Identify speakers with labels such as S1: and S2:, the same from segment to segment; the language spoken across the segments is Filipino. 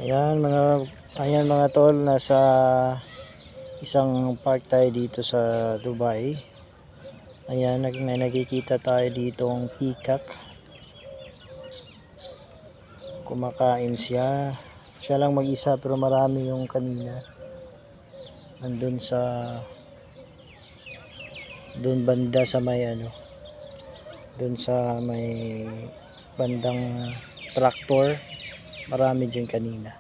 S1: Ayan mga tol, nasa isang park tayo dito sa Dubai. Ayan, may nakikita tayo ditong peacock. Kumakain siya. Siya lang mag-isa pero marami yung kanina. Nandun doon banda sa may doon sa may bandang tractor. Marami dyan kanina.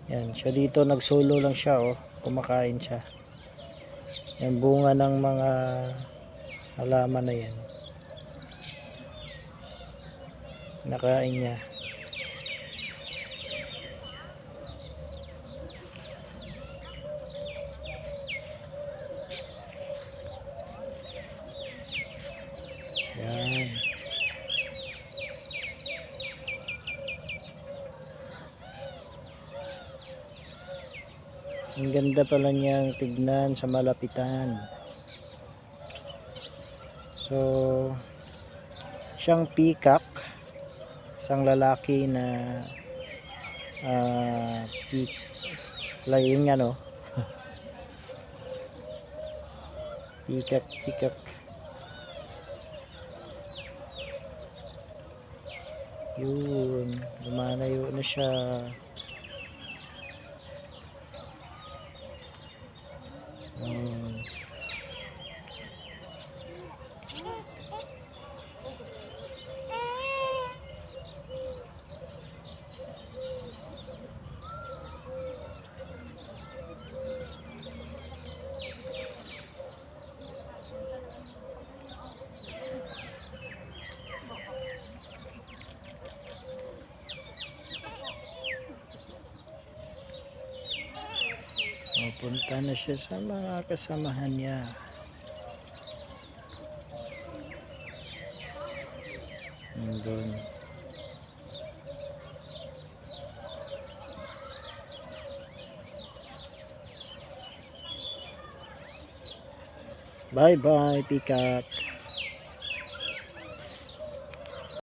S1: Yan, siya dito nagsolo lang siya, kumakain siya. Yung bunga ng mga halaman na yan, nakain niya. Yan. Ang ganda pala niyang tignan sa malapitan. So, siyang peacock, isang lalaki na yung peacock. Yun, lumalayo na siya. Punta na siya sa mga kasamahan niya. Doon. Bye bye, peacock.